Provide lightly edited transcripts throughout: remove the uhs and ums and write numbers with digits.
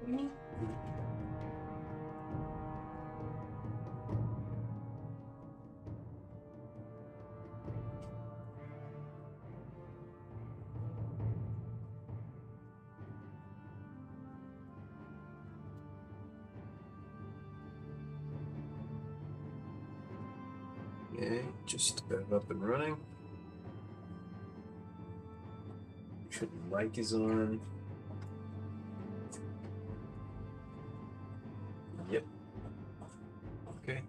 Okay, just up and running. Make sure the mic is on. Yep. Okay.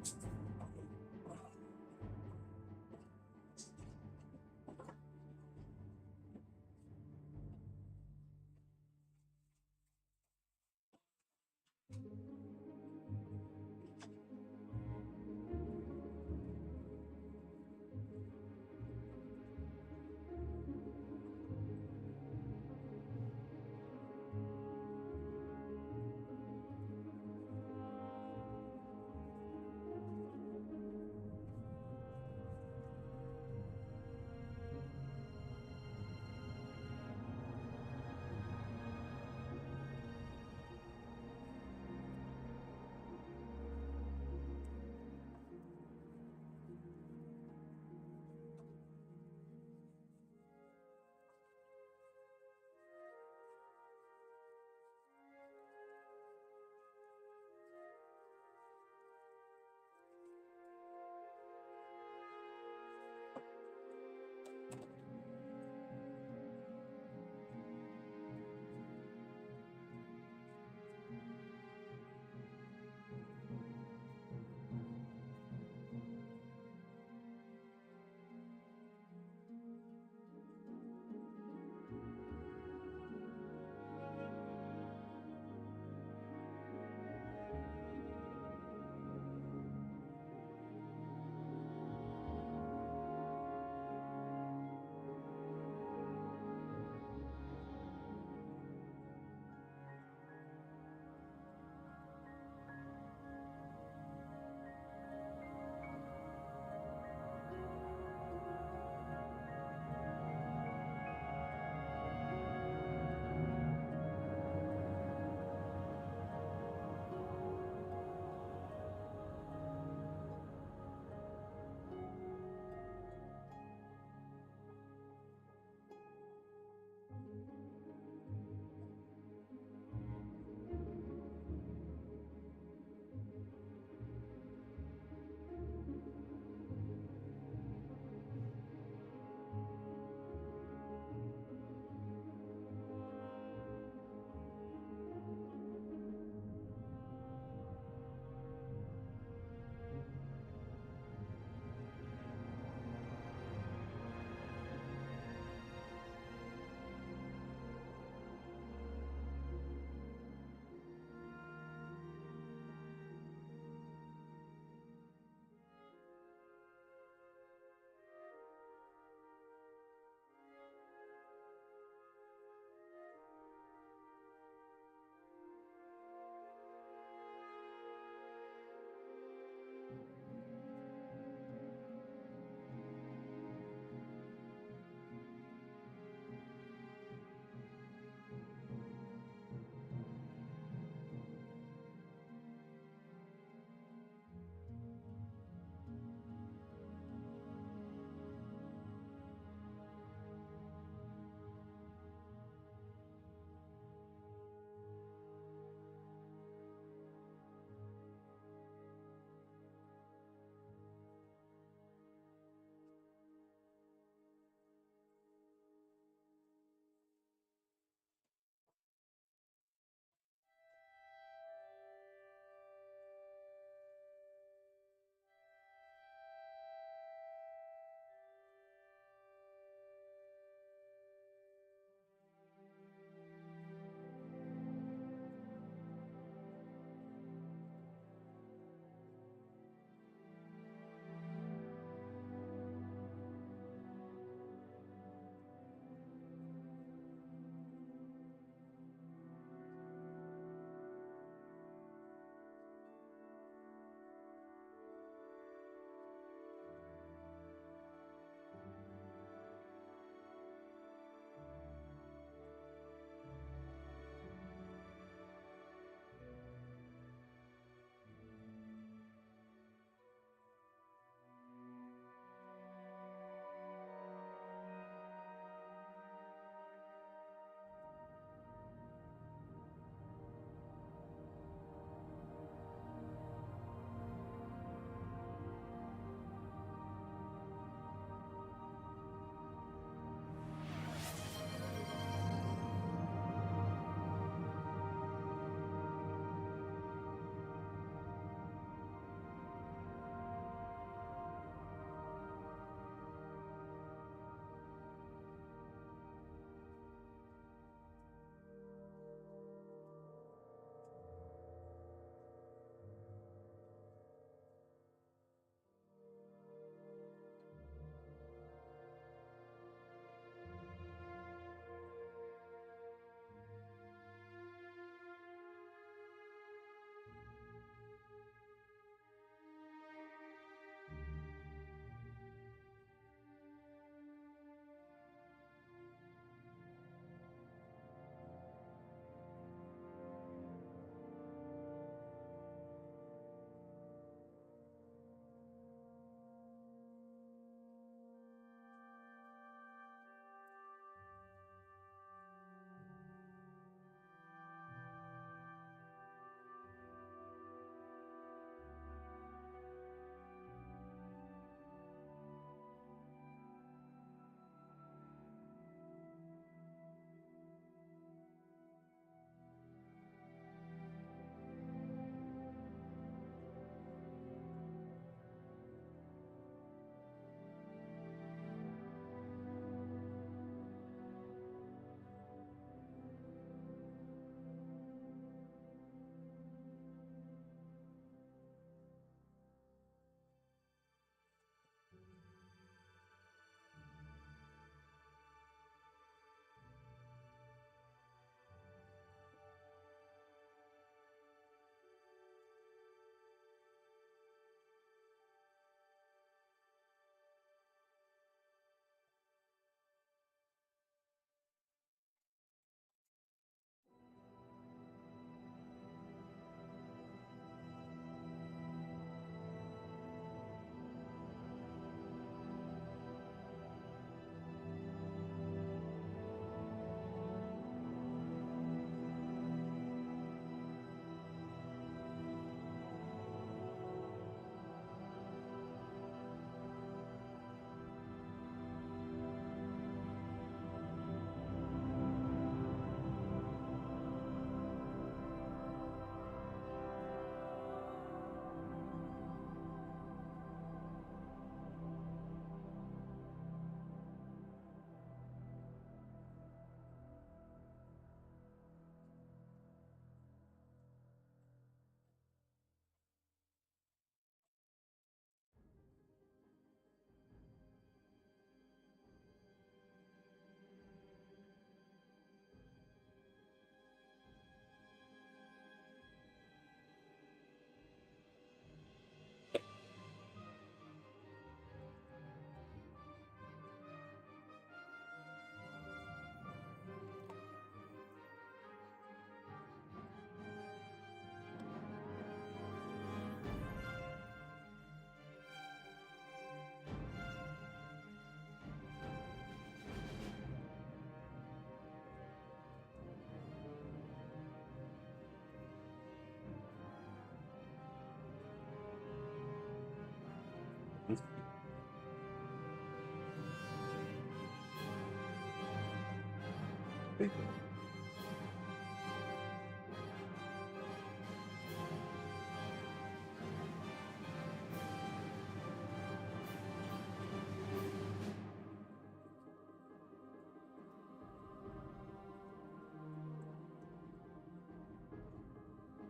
Big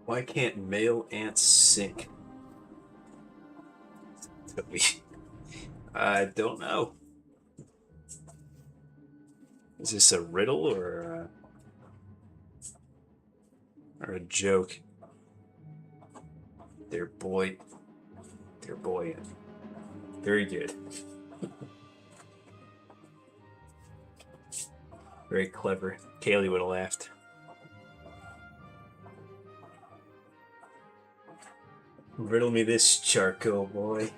Why can't male ants sync? I don't know. Is this a riddle or a joke? Dear boy. Very good. Very clever. Kaylee would have laughed. Riddle me this, charcoal boy.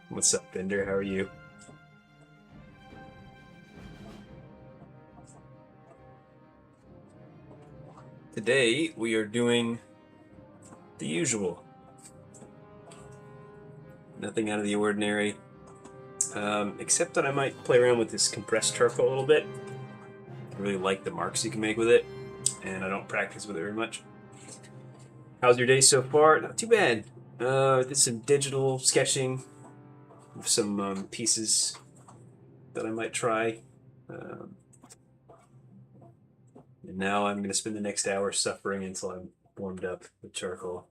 What's up, Bender? How are you? Today we are doing the usual. Nothing out of the ordinary. Except that I might play around with this compressed charcoal a little bit. I really like the marks you can make with it, and I don't practice with it very much. How's your day so far? Not too bad. Did some digital sketching of some pieces that I might try. And now I'm going to spend the next hour suffering until I'm warmed up with charcoal.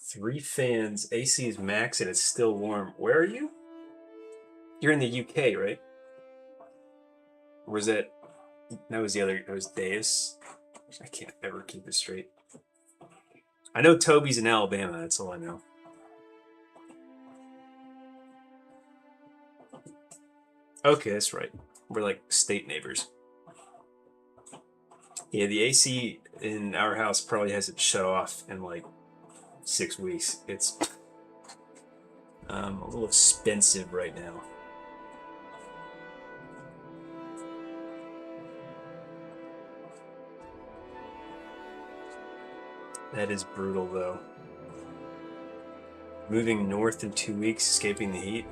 3 fans, AC is max and it's still warm. Where are you? You're in the UK, right? Or was that was the other, that was Davis? I can't ever keep it straight. I know Toby's in Alabama, that's all I know. Okay, that's right. We're like state neighbors. Yeah, the AC in our house probably hasn't shut off in like 6 weeks. It's a little expensive right now. That is brutal, though. Moving north in 2 weeks, escaping the heat.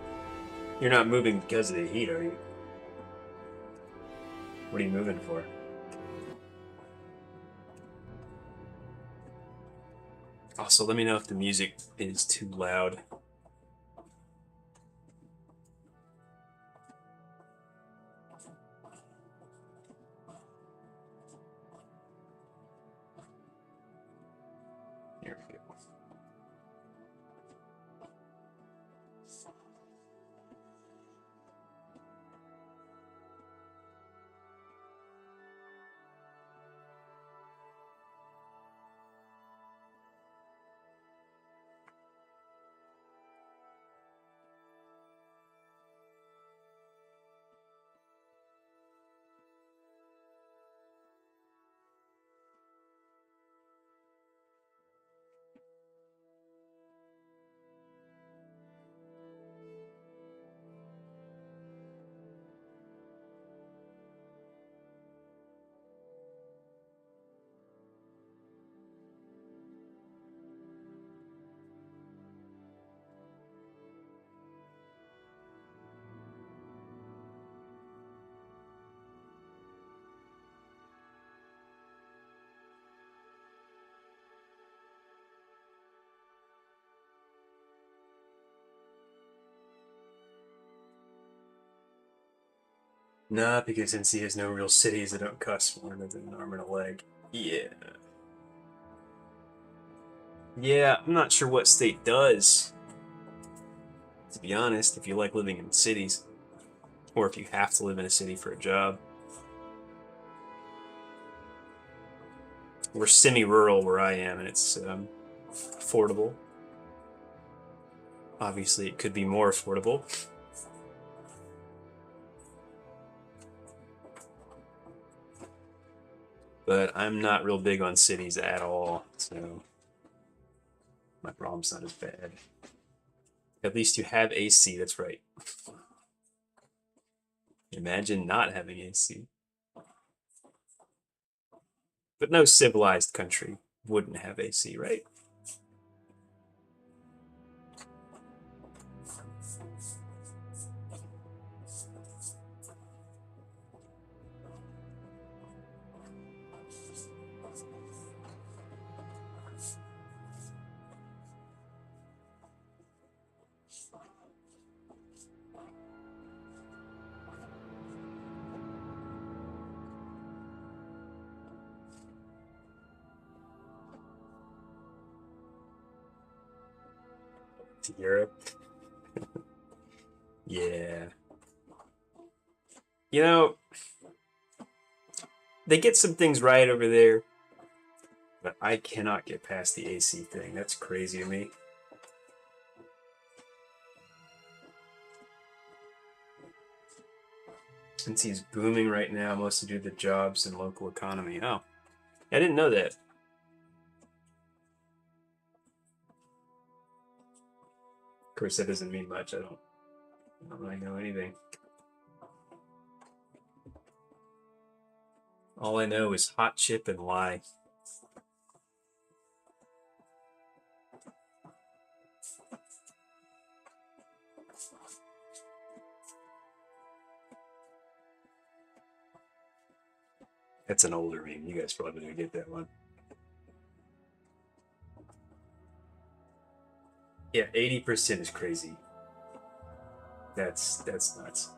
You're not moving because of the heat, are you? What are you moving for? Also, let me know if the music is too loud. Here we go. Nah, because NC has no real cities that don't cost more than an arm and a leg. Yeah. Yeah, I'm not sure what state does. To be honest, if you like living in cities, or if you have to live in a city for a job. We're semi-rural where I am, and it's affordable. Obviously, it could be more affordable. But I'm not real big on cities at all, so my problem's not as bad. At least you have AC, that's right. Imagine not having AC. But no civilized country wouldn't have AC, right? to Europe. Yeah. You know, they get some things right over there, but I cannot get past the AC thing. That's crazy to me. Since he's booming right now, mostly due to the jobs and local economy. Oh, I didn't know that. Of course, that doesn't mean much. I don't really know anything. All I know is hot chip and lie. That's an older meme. You guys probably didn't get that one. Yeah, 80% is crazy. That's nuts.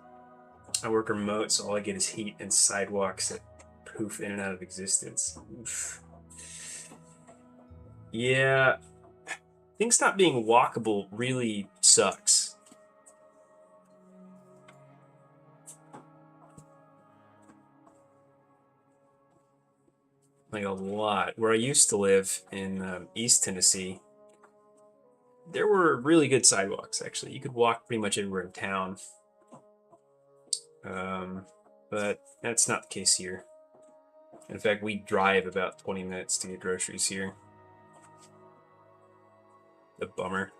I work remote, so all I get is heat and sidewalks that poof in and out of existence. Oof. Yeah, things not being walkable really sucks. Like a lot. Where I used to live in East Tennessee, there were really good sidewalks, actually. You could walk pretty much anywhere in town. But that's not the case here. In fact, we drive about 20 minutes to get groceries here. The bummer.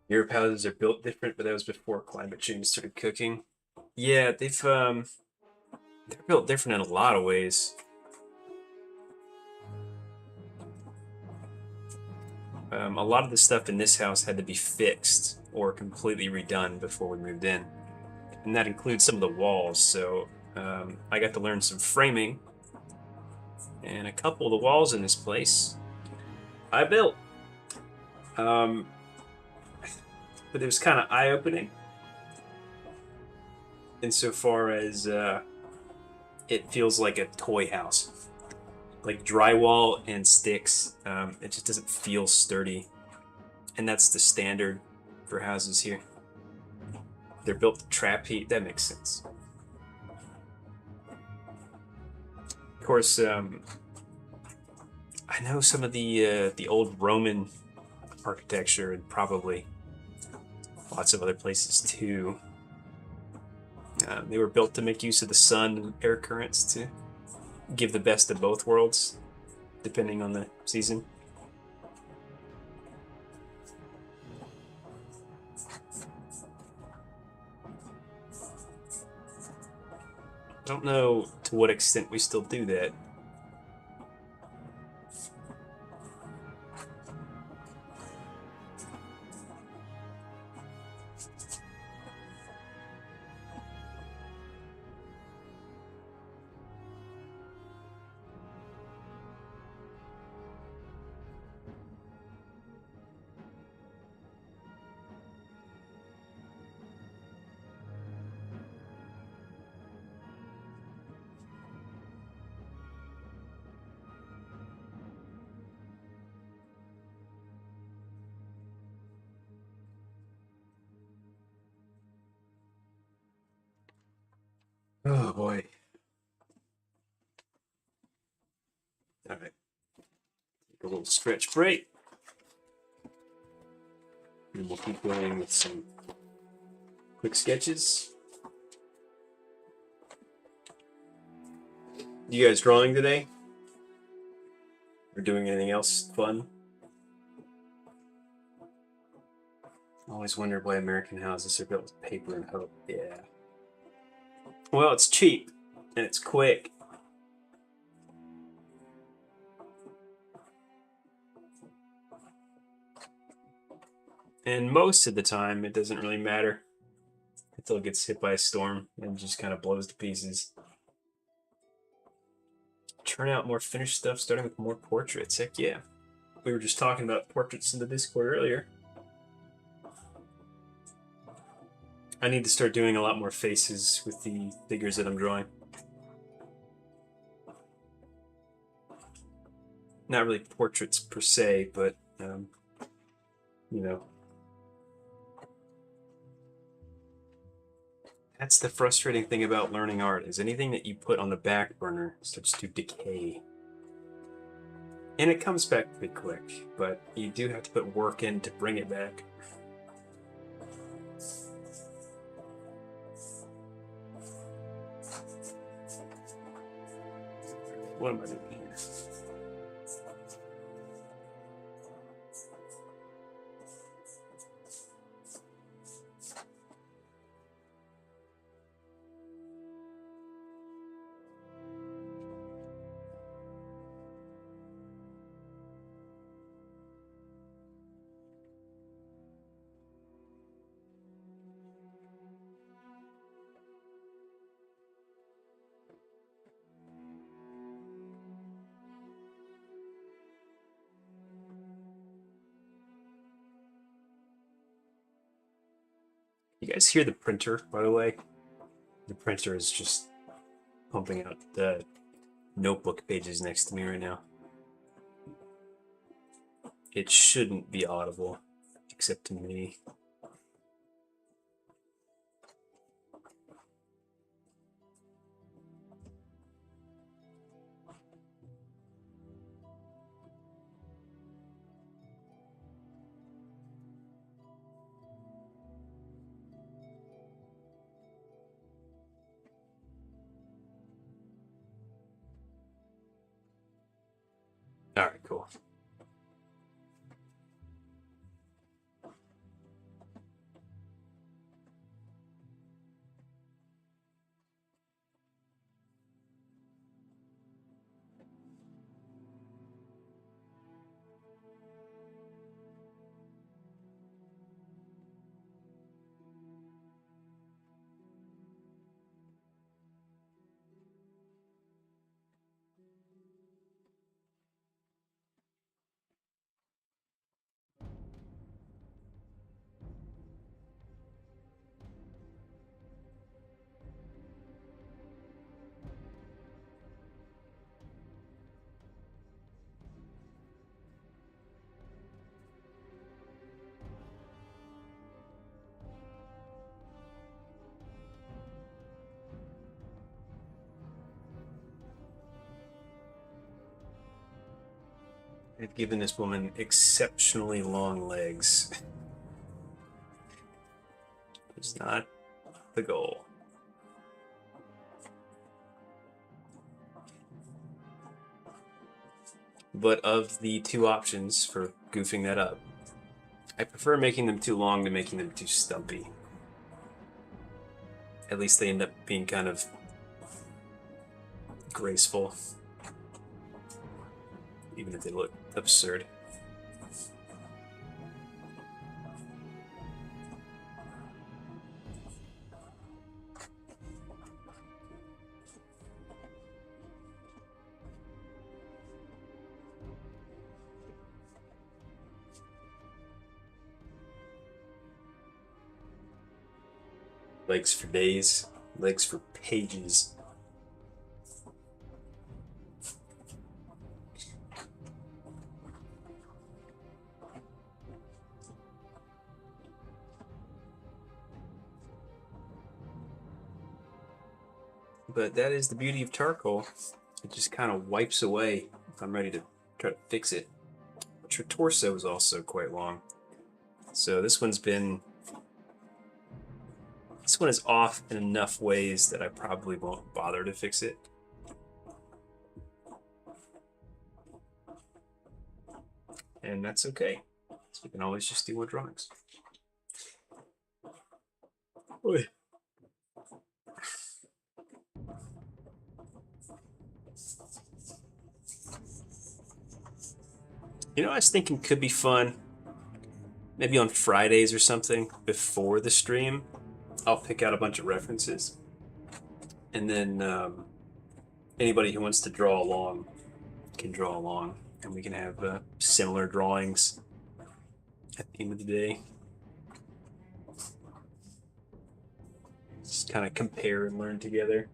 Europe houses are built different, but that was before climate change started cooking. Yeah, they're built different in a lot of ways. A lot of the stuff in this house had to be fixed or completely redone before we moved in, and that includes some of the walls. So I got to learn some framing, and a couple of the walls in this place I built. But it was kind of eye-opening insofar as it feels like a toy house. Like drywall and sticks, it just doesn't feel sturdy. And that's the standard for houses here. They're built to trap heat, that makes sense. Of course, I know some of the old Roman architecture and probably lots of other places too. They were built to make use of the sun and air currents to give the best of both worlds, depending on the season. I don't know to what extent we still do that. Oh boy. All right. Take a little stretch break. And we'll keep going with some quick sketches. You guys drawing today? Or doing anything else fun? I always wondered why American houses are built with paper and hope. Yeah. Well, it's cheap and it's quick. And most of the time, it doesn't really matter until it gets hit by a storm and just kind of blows to pieces. Turn out more finished stuff, starting with more portraits. Heck yeah. We were just talking about portraits in the Discord earlier. I need to start doing a lot more faces with the figures that I'm drawing. Not really portraits per se, but, you know. That's the frustrating thing about learning art, is anything that you put on the back burner starts to decay. And it comes back pretty quick, but you do have to put work in to bring it back. What am I doing here? You guys hear the printer, by the way? The printer is just pumping out the notebook pages next to me right now. It shouldn't be audible, except to me. Alright, cool. I've given this woman exceptionally long legs. It's not the goal. But of the two options for goofing that up, I prefer making them too long to making them too stumpy. At least they end up being kind of graceful, even if they look absurd. Legs for days, legs for pages. But that is the beauty of charcoal. It just kind of wipes away if I'm ready to try to fix it. But her torso is also quite long. So this one is off in enough ways that I probably won't bother to fix it. and that's okay. So we can always just do more drawings. Oy. You know, I was thinking could be fun. Maybe on Fridays or something before the stream, I'll pick out a bunch of references, and then anybody who wants to draw along can draw along, and we can have similar drawings at the end of the day. Just kind of compare and learn together.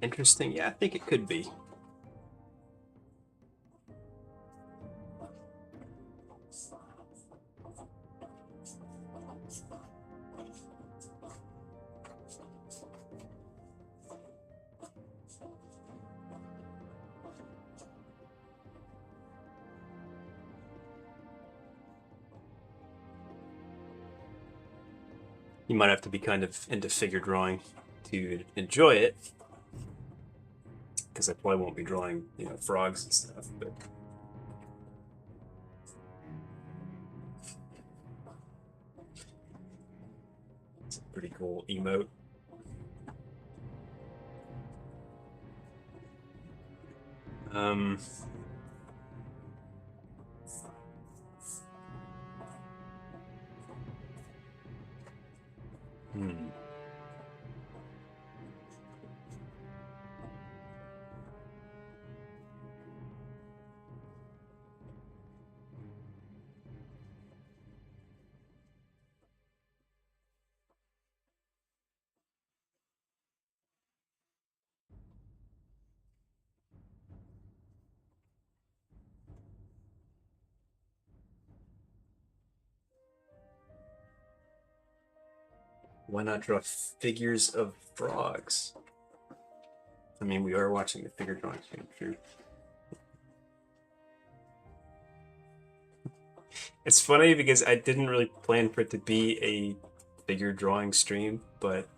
Interesting. Yeah, I think it could be. You might have to be kind of into figure drawing to enjoy it, because I probably won't be drawing, you know, frogs and stuff, but it's a pretty cool emote. Um, hmm. Why not draw figures of frogs? I mean, we are watching the figure drawing stream, true. It's funny because I didn't really plan for it to be a figure drawing stream, but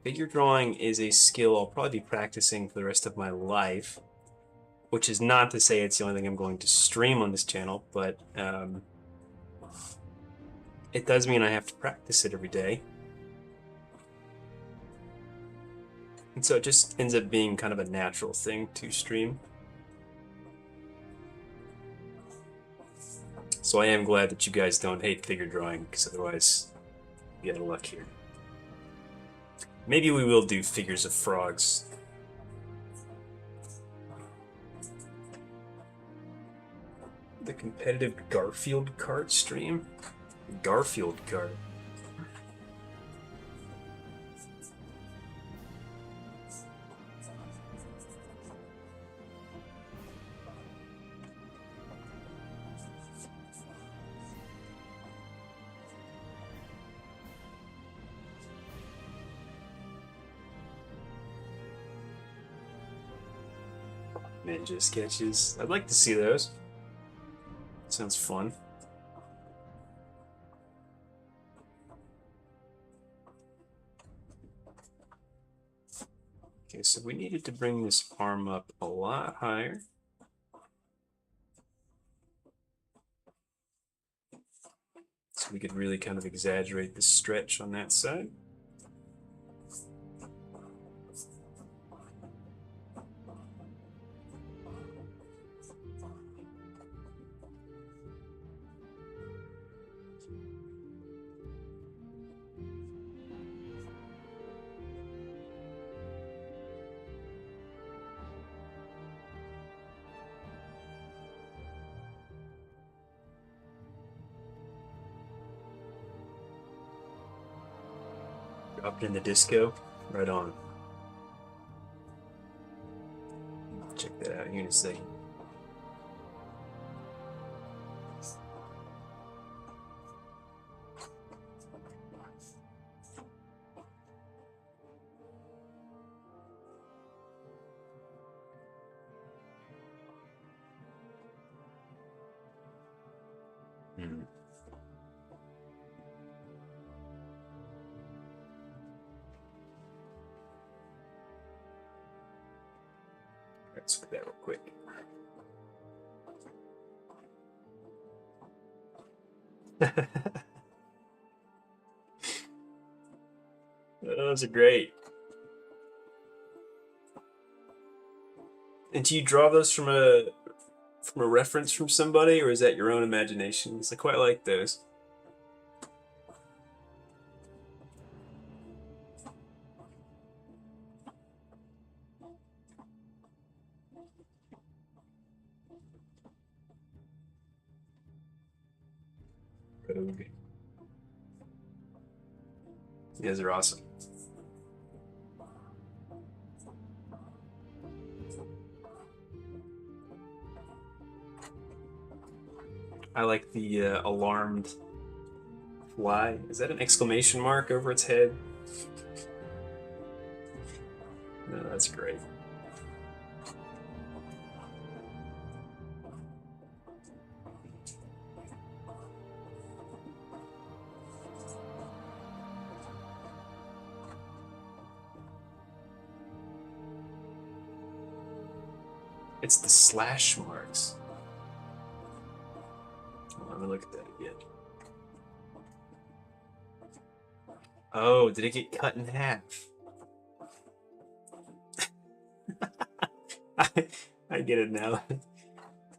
figure drawing is a skill I'll probably be practicing for the rest of my life, which is not to say it's the only thing I'm going to stream on this channel, but it does mean I have to practice it every day. And so it just ends up being kind of a natural thing to stream. So I am glad that you guys don't hate figure drawing, because otherwise you get out of luck here. Maybe we will do figures of frogs. The competitive Garfield kart stream? Garfield kart. Ninja sketches. I'd like to see those. Sounds fun. Okay, so we needed to bring this arm up a lot higher. So we could really kind of exaggerate the stretch on that side. Dropped in the disco. Right on. Check that out here in a second. Hmm. Let's look at that real quick. Those are great. And do you draw those from a reference from somebody, or is that your own imaginations? I quite like those. Rogue. You guys are awesome. I like the alarmed fly. Is that an exclamation mark over its head? No, that's great. It's the slash marks. Let me look at that again. Oh, did it get cut in half? I get it now.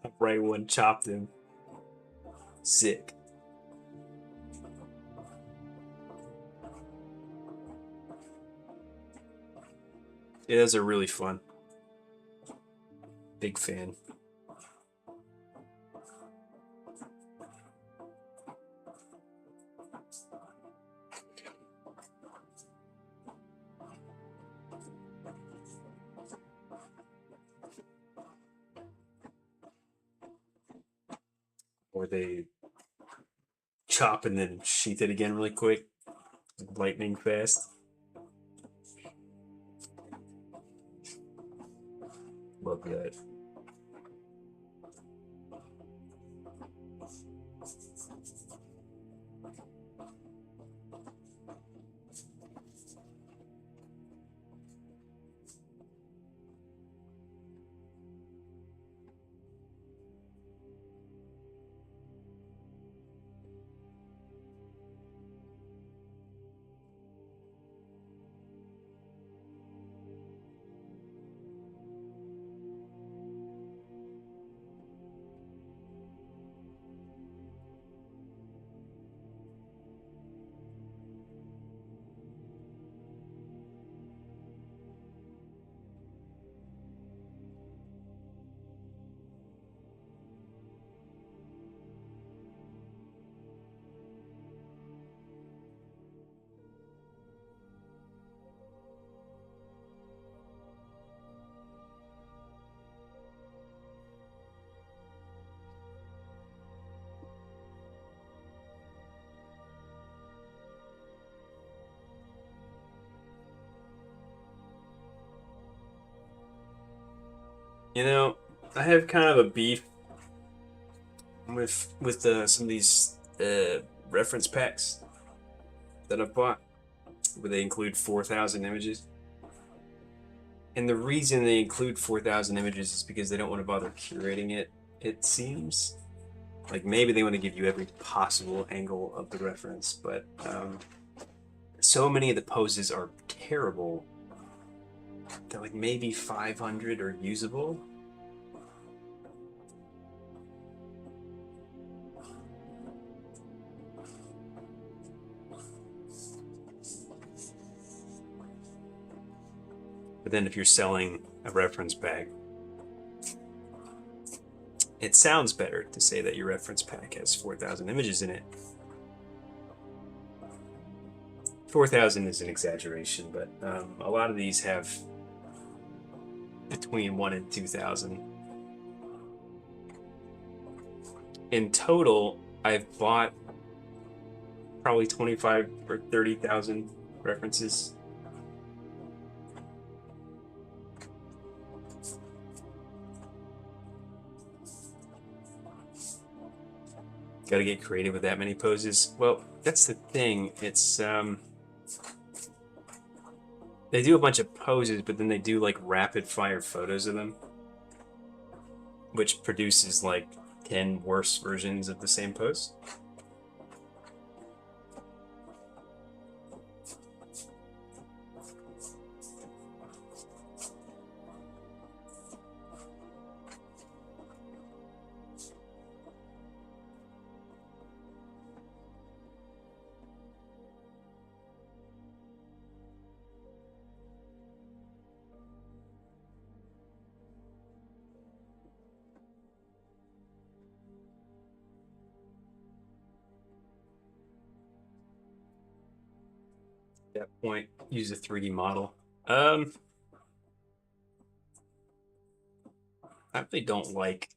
Top right one chopped him. Sick. Yeah, those are really fun. Big fan. Or they chop and then sheath it again really quick, lightning fast. Love that. You know, I have kind of a beef with some of these reference packs that I've bought, where they include 4,000 images. And the reason they include 4,000 images is because they don't want to bother curating it. It seems like maybe they want to give you every possible angle of the reference, but so many of the poses are terrible that like maybe 500 are usable. But then if you're selling a reference pack, it sounds better to say that your reference pack has 4,000 images in it. 4,000 is an exaggeration, but a lot of these have between 1 and 2,000. In total, I've bought probably 25 or 30,000 references. Got to get creative with that many poses. Well, that's the thing. It's they do a bunch of poses, but then they do like rapid fire photos of them, which produces like 10 worse versions of the same pose. At that point, use a 3D model. I really don't like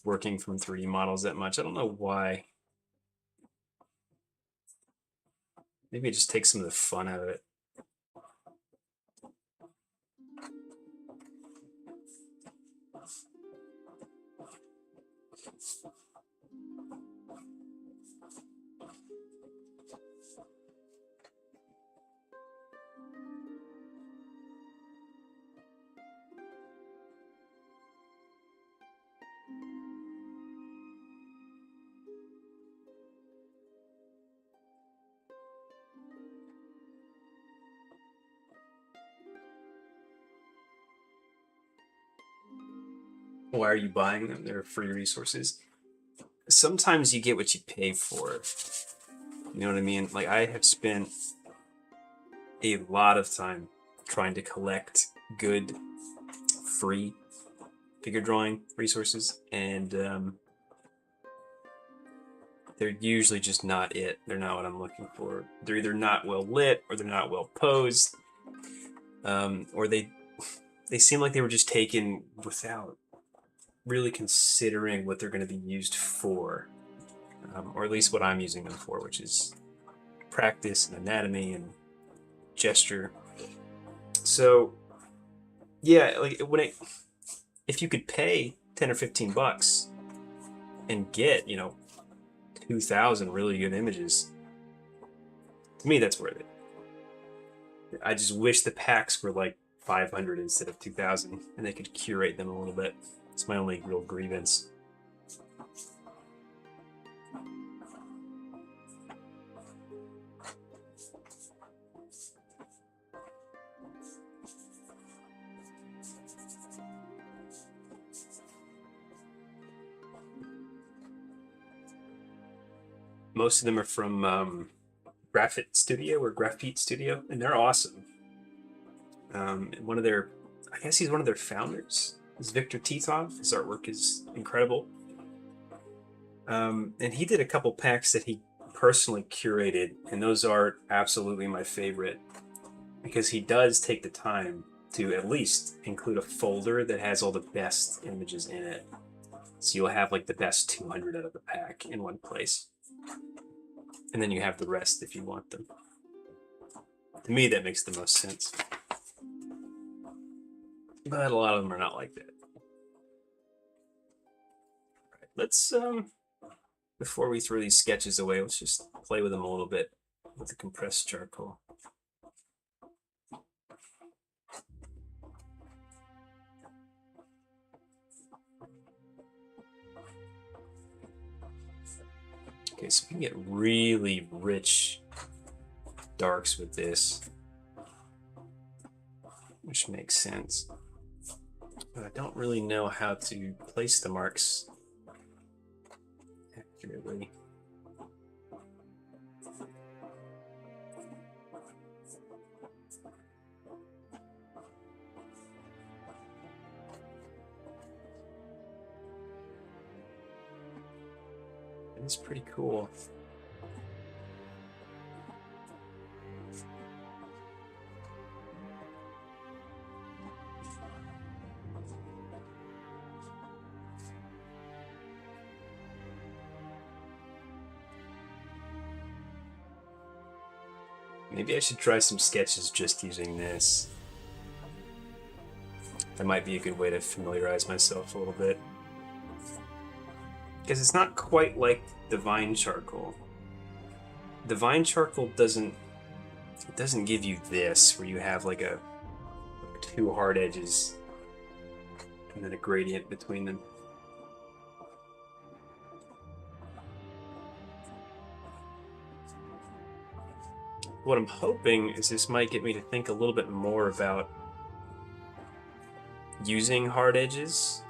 working from 3D models that much. I don't know why. Maybe it just takes some of the fun out of it. Why are you buying them? They're free resources. Sometimes you get what you pay for. You know what I mean? Like, I have spent a lot of time trying to collect good free figure drawing resources, and they're usually just not it. They're not what I'm looking for. They're either not well lit, or they're not well posed, or they seem like they were just taken without really considering what they're going to be used for, or at least what I'm using them for, which is practice and anatomy and gesture. So yeah, like if you could pay 10 or 15 bucks and get, 2,000 really good images, to me that's worth it. I just wish the packs were like 500 instead of 2,000, and they could curate them a little bit. It's my only real grievance. Most of them are from Graphite Studio, and they're awesome. I guess he's one of their founders, is Victor Titov. His artwork is incredible. And he did a couple packs that he personally curated, and those are absolutely my favorite, because he does take the time to at least include a folder that has all the best images in it. So you'll have like the best 200 out of the pack in one place. And then you have the rest if you want them. To me, that makes the most sense. But a lot of them are not like that. Right, let's, before we throw these sketches away, let's just play with them a little bit with the compressed charcoal. Okay, so we can get really rich darks with this, which makes sense. But I don't really know how to place the marks accurately. It's pretty cool. Maybe I should try some sketches just using this. That might be a good way to familiarize myself a little bit. because it's not quite like Divine Charcoal. Divine Charcoal doesn't give you this, where you have like two hard edges and then a gradient between them. What I'm hoping is this might get me to think a little bit more about using hard edges,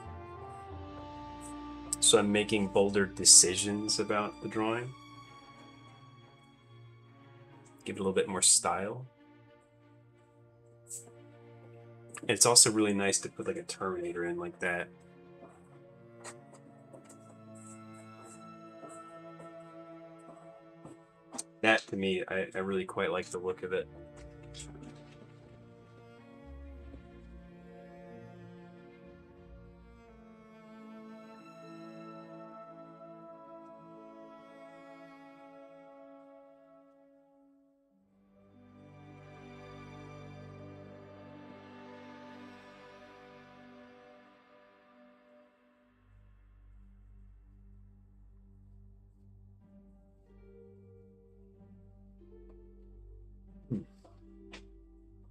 so I'm making bolder decisions about the drawing. Give it a little bit more style. And it's also really nice to put like a Terminator in like that. That, to me, I really quite like the look of it.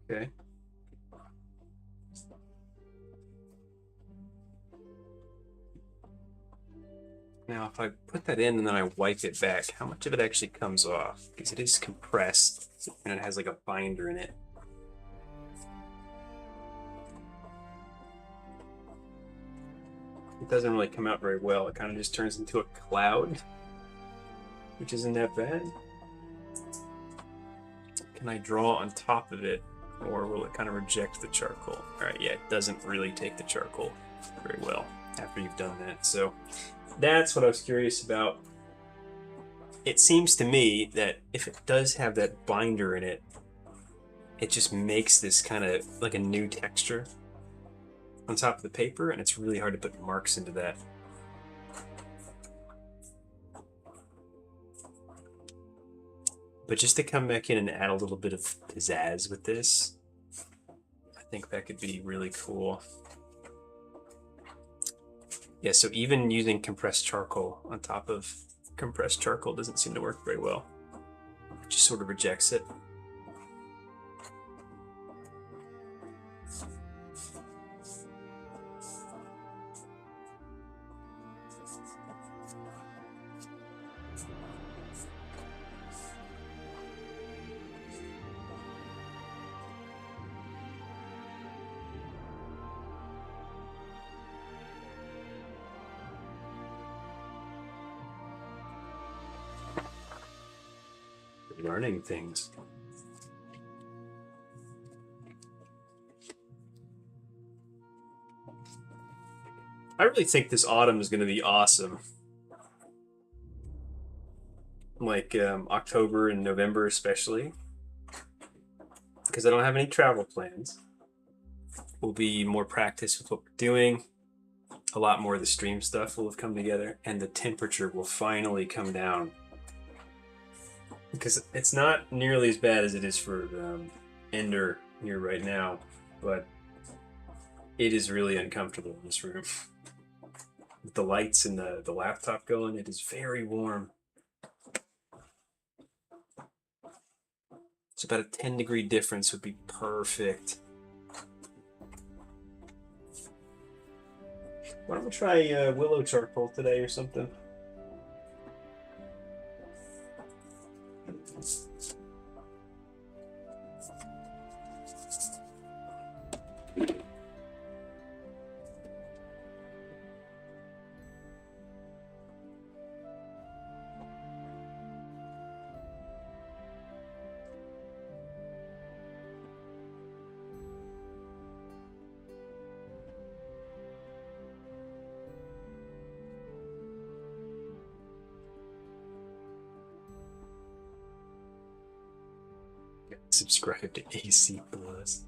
Okay. Now, if I put that in and then I wipe it back, how much of it actually comes off? Because it is compressed and it has like a binder in it. It doesn't really come out very well. It kind of just turns into a cloud, which isn't that bad. Can I draw on top of it, or will it kind of reject the charcoal? All right, yeah, it doesn't really take the charcoal very well after you've done that. So that's what I was curious about. It seems to me that if it does have that binder in it, it just makes this kind of like a new texture on top of the paper, and it's really hard to put marks into that. But just to come back in and add a little bit of pizzazz with this, I think that could be really cool. Yeah, so even using compressed charcoal on top of compressed charcoal doesn't seem to work very well. It just sort of rejects it. Learning things. I really think this autumn is going to be awesome. Like October and November especially, because I don't have any travel plans. We'll be more practice with what we're doing. A lot more of the stream stuff will have come together, and the temperature will finally come down. Because it's not nearly as bad as it is for Ender here right now, but it is really uncomfortable in this room. With the lights and the laptop going, it is very warm. It's about a 10-degree difference would be perfect. Why don't we try willow charcoal today or something? Subscribe to AC Plus.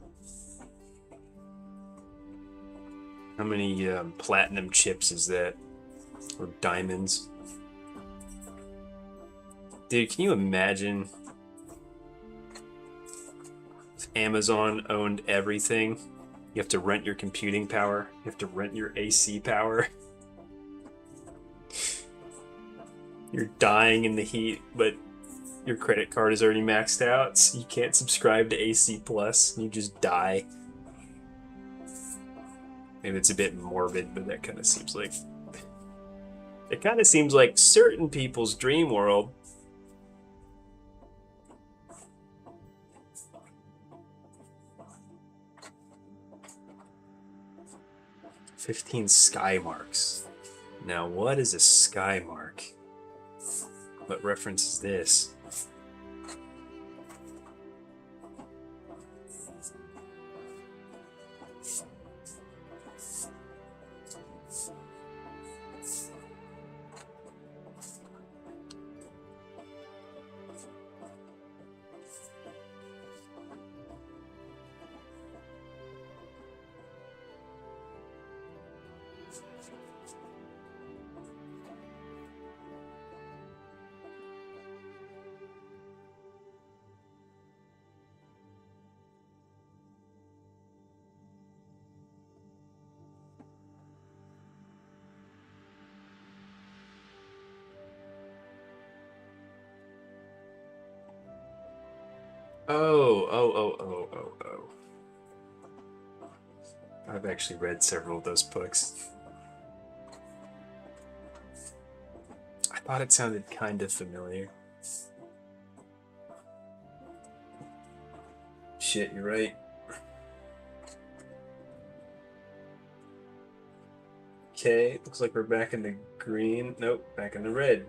How many platinum chips is that? Or diamonds? Dude, can you imagine if Amazon owned everything? You have to rent your computing power. You have to rent your AC power. You're dying in the heat, but your credit card is already maxed out, so you can't subscribe to AC Plus. You just die. Maybe it's a bit morbid, but that kind of seems like certain people's dream world. "15 sky marks." Now, what is a sky mark? What reference is this? Oh. I've actually read several of those books. I thought it sounded kind of familiar. Shit, you're right. Okay, looks like we're back in the green. Nope, back in the red.